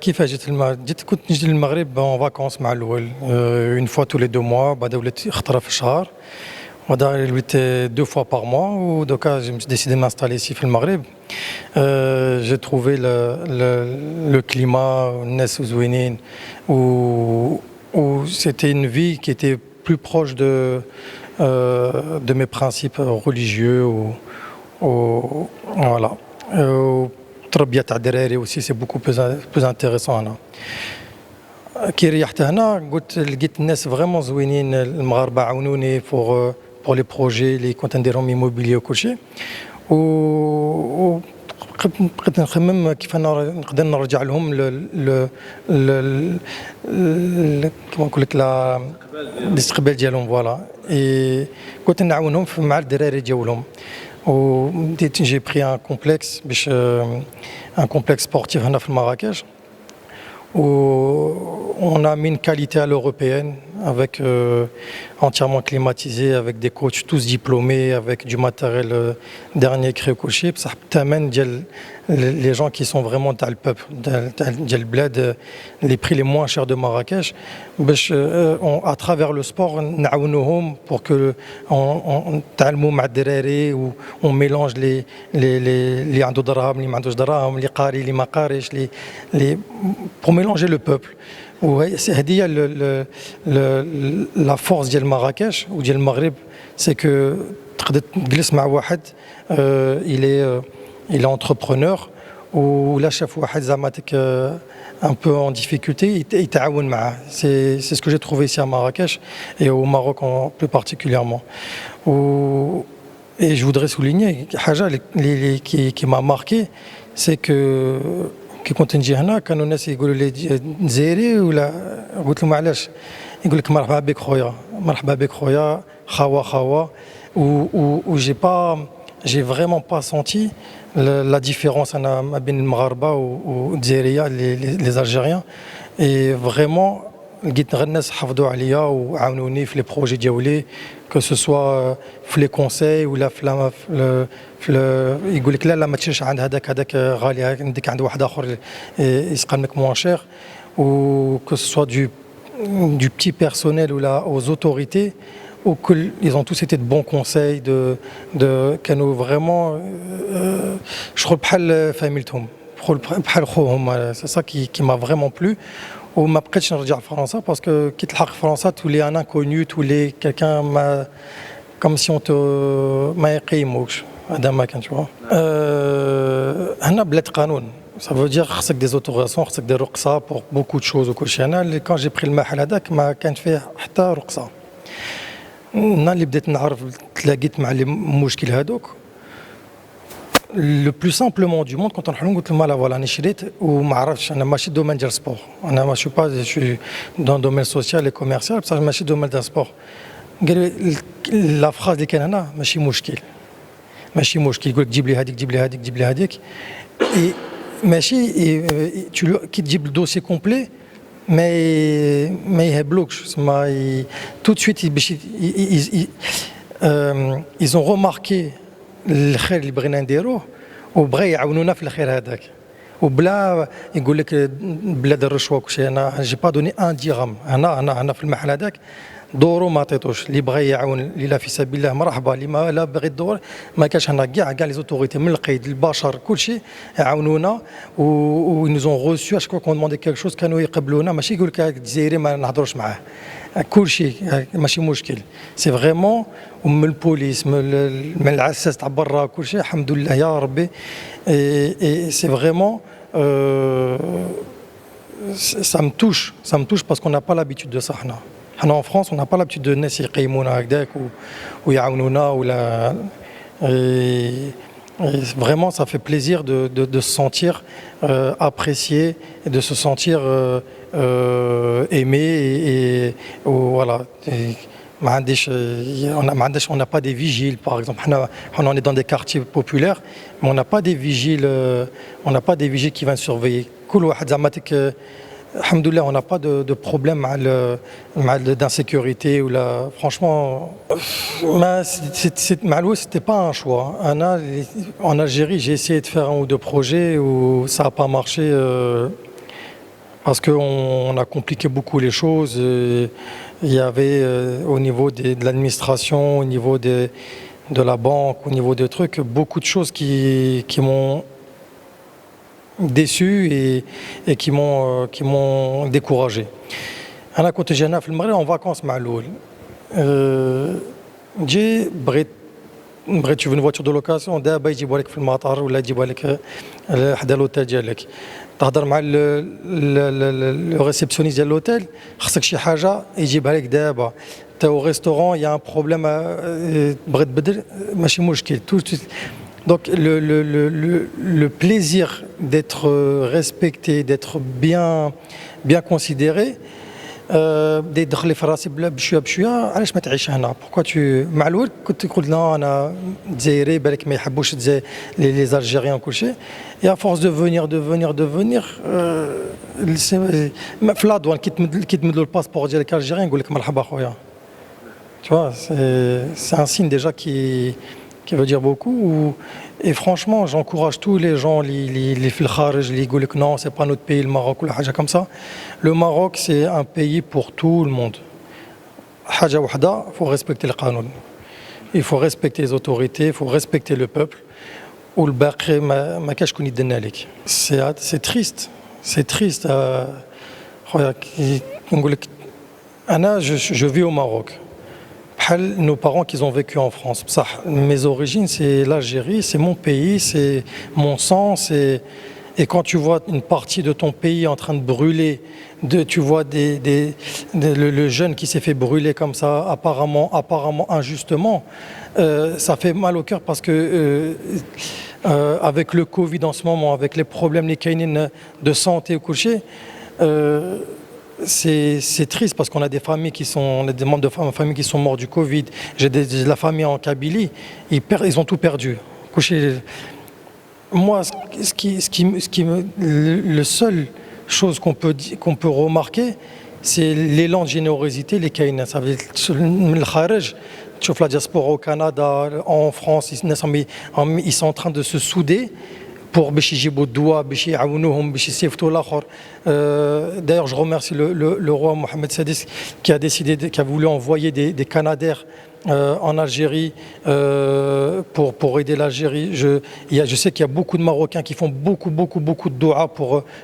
كيفاش جيت المغرب؟ كنت نجي للمغرب en vacances مع الأول une fois tous les 2 mois بعدا ولات خطرة في الشهر وبعدا وليت 2 fois par mois ودوكا je me suis décidé de m'installer ici في المغرب. J'ai trouvé le climat الناس زوينين où c'était une vie qui était plus proche de mes principes religieux ou voilà. التربية تاع الدراري aussi c'est beaucoup plus intéressant هنا. كي ريحت هنا قلت لقيت الناس فريمون زوينين المغاربة عاونوني pour les projets اللي كنت نديرهم immobilier وكل شيء و بقيت نخمم كيف انا نقدر نرجع لهم كيما نقول لك الاستقبال ديالهم فوالا كنت نعاونهم مع الدراري ديالهم وبديت جي بري ان كومبلكس باش ان كومبلكس سبورتيف هنا في مراكش on a mis une qualité à l'européenne avec entièrement climatisé, avec des coachs tous diplômés, avec du matériel dernier cri couché. Ça t'amène les gens qui sont vraiment dans le peuple, dans le bled, les prix les moins chers de Marrakech. À travers le sport, pour que on تعلموا مع الدراري و on mélange les عنده دراهم اللي ما عندوش دراهم اللي قاري اللي ما قاريش les pour mélanger le peuple. هذه هي la force ديال مراكش وديال المغرب c'est que تقدر تجلس مع واحد il est entrepreneur ولا شاف واحد زعماتك un peu en difficulté يتعاون معاه. C'est ce que j'ai trouvé ici à Marrakech et au Maroc plus particulièrement. Et je voudrais souligner حاجة qui m'a marqué c'est que كي كنت نجي هنا كانوا الناس يقولوا لي جزائري ولا قلت لهم علاش يقول لك مرحبا بك خويا مرحبا بك خويا خوا و j'ai vraiment pas senti la différence انا ما بين المغاربه والجزائريه les Algériens et vraiment لقيت غير الناس حافظوا عليا وعاونوني في لي بروجي ديالي que ce soit في لي كونساي ولا يقول لك لا ما تمشيش عند هذاك غالي عندك عند واحد اخر يسقى منك موان شير ou que ce soit du petit personnel ou là aux autorités ou ils ont tous été de bons conseils كانوا vraiment شغل بحال فاميلتهم بحال خوهم. C'est ça qui m'a vraiment plu. وما بقيتش نرجع لفرنسا باسكو كي تلحق فرنسا تولي ان انكونيو تولي كالكان ما كوم سي ما يقيموكش هذا ما كان تشوف. هنا بلاد قانون ça veut dire خصك دي زوتوريزاسيون خصك دير رقصه بور بوكو دو شوز وكلشي. انا كان جي بري المحل هذاك ما كانت فيه حتى رقصه. انا اللي بديت نعرف تلاقيت مع المشكل هذوك le plus simplement du monde quand on a قلت لهم لا فوالا انا شريت وما عرفتش انا ماشي دومين ديال سبور انا ما شو دون دومين سوسيال اي كوميرسيال بصح ماشي دومين ديال سبور. قال لا فراز اللي كان هنا ماشي مشكل يقول لك جيب لي هذيك جيب لي هذيك ماشي كي تجيب الدوسي كومبلي ما يهبلوكش تسمى tout de suite باش ils ont remarqué الخير اللي بغينا نديروه وبغى يعاونونا في الخير هذاك وبلا يقول لك بلا الرشوه وكلشي. انا جي با دوني ان ديرهم هنا في المحل هذاك دورو ما عطيتوش. اللي بغى يعاون اللي في سبيل الله مرحبا، اللي ما لا بغى الدور ما كاش. هنا كاع لي زوتوريتي من القيد البشر كلشي يعاونونا و nous ont reçu à chaque fois qu'on demandait quelque chose كانوا يقبلونا. ماشي يقول لك الجزائري ما نهضروش معاه كلشي ماشي مشكل. سي فريمون من البوليس من العساس تاع برا كلشي الحمد لله يا ربي. سي فريمون ça me touche parce qu'on n'a pas l'habitude de ça. حنا en France on n'a pas l'habitude de الناس يقيمونا هكذاك ويعاونونا ولا. Vraiment ça fait plaisir de se sentir apprécié et de se sentir aimé et voilà. On n'a pas des vigiles par exemple. On est dans des quartiers populaires mais on n'a pas des vigiles qui viennent surveiller. كل واحد زعماتك alhamdoulilah, on n'a pas de problème d'insécurité ou là. Franchement, c'était pas un choix. En Algérie, j'ai essayé de faire un ou deux projets où ça n'a pas marché. parce qu'on a compliqué beaucoup les choses. Il y avait au niveau de l'administration, au niveau de la banque, au niveau des trucs, beaucoup de choses qui m'ont déçu et qui m'ont découragé. أنا كنت جاي هنا في المغرب en vacances مع الأول. جي بغيت تشوف une voiture de location دابا يجيبوها لك في المطار ولا يجيبوها لك حدا لوتيل ديالك. تهضر مع لو ريسبسيونيست ديال لوتيل خصك شي حاجه يجيبها لك دابا. تا او ريستورون يا ان بروبليم بغيت تبدل ماشي مشكل. Donc le plaisir d'être respecté, d'être bien considéré, دخل في راسي بشويه بشويه علاش ما تعيش هنا. بوركوا تو مع الوقت كنت تقول لا انا جزائري بالك ما يحبوش لي زالجيريان كلشي. يا فورس دو فونير في لادوان كي تمد له الباسبور ديالك الجيريان يقول لك مرحبا خويا. Tu vois, c'est un signe déjà qui veut dire beaucoup. Et franchement, j'encourage tous les gens, les fil kharij, les يقول لك non, c'est pas notre pays, le Maroc ou la حاجة comme ça. Le Maroc, c'est un pays pour tout le monde. حاجة وحدة, il faut respecter le قانون. Il faut respecter les autorités, il faut respecter le peuple. والباقي ما كاش شكون يدنا لك. C'est triste, c'est triste. خويا نقول لك أنا je vis au Maroc. Nos parents qui ont vécu en France. Mes origines, c'est l'Algérie, c'est mon pays, c'est mon sang. Et quand tu vois une partie de ton pays en train de brûler, tu vois le jeune qui s'est fait brûler comme ça, apparemment injustement, ça fait mal au cœur parce que avec le Covid en ce moment, avec les problèmes de santé au coucher, c'est triste parce qu'on a des familles on a des membres de familles qui sont morts du Covid. J'ai de la famille en Kabylie, ils ont tout perdu. Moi, le seule chose qu'on peut remarquer, c'est l'élan de générosité, les Kaïna. Ça veut dire le kharij, tu vois la diaspora au Canada, en France, ils sont en train de se souder pour باش يجيبوا الدواء باش يعاونوهم باش يصيفطوا الاخر. D'ailleurs, je remercie le roi Mohamed Sadis qui a voulu envoyer des Canadaires en Algérie pour aider l'Algérie. Je sais qu'il y a beaucoup de Marocains qui font beaucoup de doua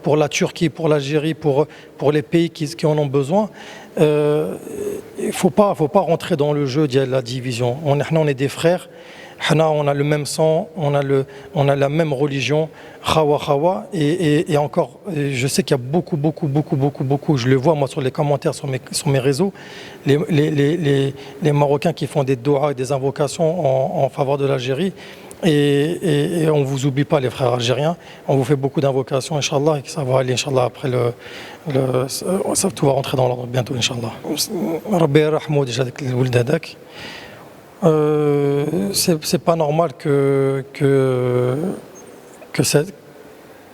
pour la Turquie, pour l'Algérie, pour les pays qui en ont besoin. Il faut pas rentrer dans le jeu de la division. On est des frères. On a le même sang, on a la même religion, khawa, et encore, je sais qu'il y a beaucoup, je le vois moi sur les commentaires sur mes réseaux, les Marocains qui font des doigts et des invocations en faveur de l'Algérie, et on ne vous oublie pas les frères algériens, on vous fait beaucoup d'invocations, Inch'Allah, et ça va aller, Inch'Allah, après ça, tout va rentrer dans l'ordre bientôt, Inch'Allah. Rabbi yarhamou déjà avec le wuld hadak. C'est pas normal que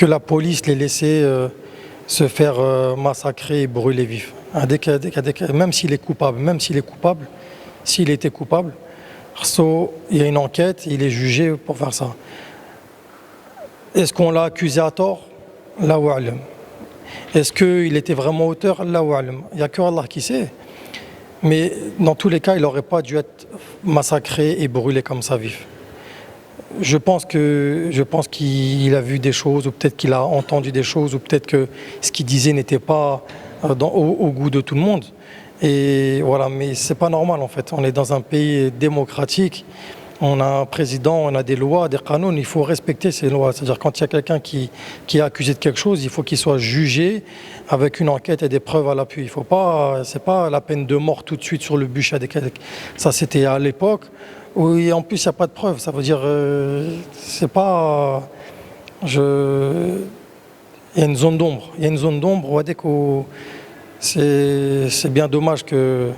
la police les laissait se faire massacrer et brûler vifs. Même s'il est coupable, s'il était coupable, il y a une enquête, il est jugé pour faire ça. Est-ce qu'on l'a accusé à tort? Allahu a'lam. Est-ce qu'il était vraiment auteur? Allahu a'lam. Il n'y a que Allah qui sait. Mais dans tous les cas, il n'aurait pas dû être massacré et brûlé comme ça vif. Je pense qu'il a vu des choses, ou peut-être qu'il a entendu des choses, ou peut-être que ce qu'il disait n'était pas au goût de tout le monde. Et voilà, mais c'est pas normal en fait. On est dans un pays démocratique. On a un président, on a des lois, des canons, il faut respecter ces lois. C'est-à-dire quand il y a quelqu'un qui est accusé de quelque chose, il faut qu'il soit jugé avec une enquête et des preuves à l'appui. Il faut pas, c'est pas la peine de mort tout de suite sur le bûcher. Ça c'était à l'époque où en plus il n'y a pas de preuves. Ça veut dire, c'est pas, il y a une zone d'ombre. Il y a une zone d'ombre. On va dire que c'est bien dommage qu'il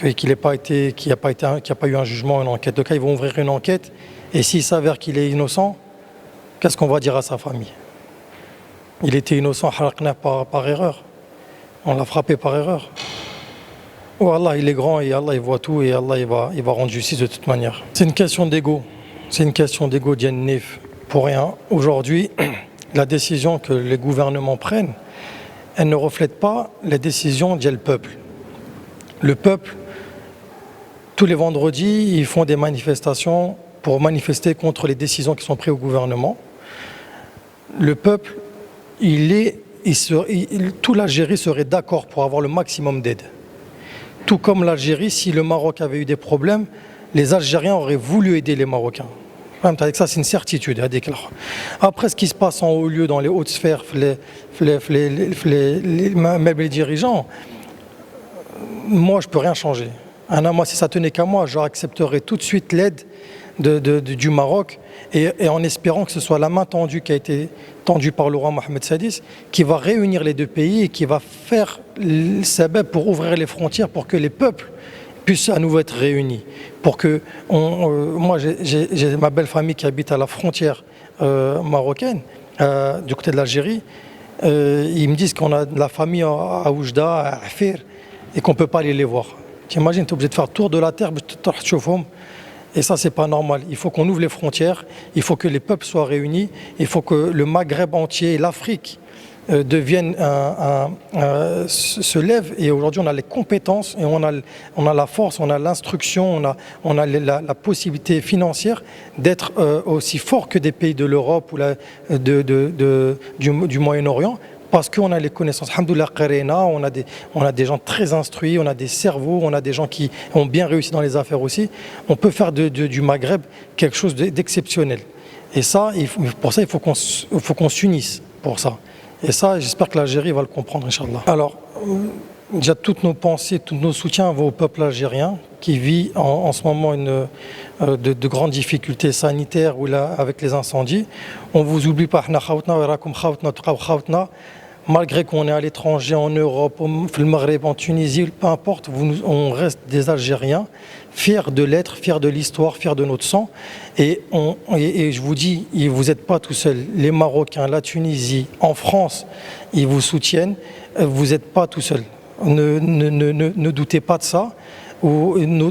n'y a pas eu un jugement, une enquête. Donc ils vont ouvrir une enquête et s'il s'avère qu'il est innocent, qu'est-ce qu'on va dire à sa famille? Il était innocent par erreur. On l'a frappé par erreur. Oh Allah, il est grand et Allah il voit tout et Allah il va rendre justice de toute manière. C'est une question d'ego. C'est une question d'ego d'Yannif. Pour rien. Aujourd'hui, la décision que les gouvernements prennent, elle ne reflète pas les décisions du peuple. Le peuple, tous les vendredis, ils font des manifestations pour manifester contre les décisions qui sont prises au gouvernement. Le peuple, tout l'Algérie serait d'accord pour avoir le maximum d'aide. Tout comme l'Algérie, si le Maroc avait eu des problèmes, les Algériens auraient voulu aider les Marocains. Avec ça, c'est une certitude. Après, ce qui se passe en haut lieu, dans les hautes sphères, même les dirigeants, moi, je ne peux rien changer. Moi, si ça tenait qu'à moi, j'accepterais tout de suite l'aide du Maroc et en espérant que ce soit la main tendue qui a été tendue par le roi Mohamed VI qui va réunir les deux pays et qui va faire le sabab pour ouvrir les frontières pour que les peuples puissent à nouveau être réunis. Pour que moi, j'ai ma belle famille qui habite à la frontière marocaine, du côté de l'Algérie. Ils me disent qu'on a de la famille à Oujda, à Afir, et qu'on ne peut pas aller les voir. T'imagines, tu es obligé de faire le tour de la terre, et ça, c'est pas normal. Il faut qu'on ouvre les frontières, il faut que les peuples soient réunis, il faut que le Maghreb entier et l'Afrique se lèvent. Et aujourd'hui, on a les compétences, et on a la force, on a l'instruction, on a la possibilité financière d'être aussi fort que des pays de l'Europe ou du Moyen-Orient. Parce qu'on a les connaissances. Alhamdoulilah, on a des gens très instruits, on a des cerveaux, on a des gens qui ont bien réussi dans les affaires aussi. On peut faire du Maghreb quelque chose d'exceptionnel. Et ça, pour ça, il faut qu'on s'unisse pour ça. Et ça, j'espère que l'Algérie va le comprendre, Inch'Allah. Alors, déjà, toutes nos pensées, tous nos soutiens vont au peuple algérien qui vit en ce moment de grandes difficultés sanitaires avec les incendies. On ne vous oublie pas, malgré qu'on est à l'étranger, en Europe, au Maghreb, en Tunisie, peu importe, on reste des Algériens, fiers de l'être, fiers de l'histoire, fiers de notre sang. Et je vous dis, vous n'êtes pas tout seul. Les Marocains, la Tunisie, en France, ils vous soutiennent. Vous n'êtes pas tout seul. Ne doutez pas de ça.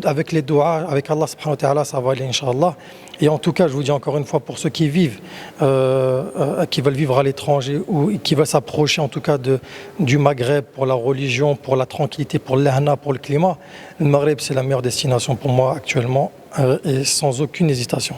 Avec les doigts, avec Allah subhanahu wa ta'ala, ça va aller, Inch'Allah. Et en tout cas, je vous dis encore une fois, pour ceux qui vivent, qui veulent vivre à l'étranger ou qui veulent s'approcher en tout cas du Maghreb pour la religion, pour la tranquillité, pour l'ahna, pour le climat, le Maghreb, c'est la meilleure destination pour moi actuellement et sans aucune hésitation.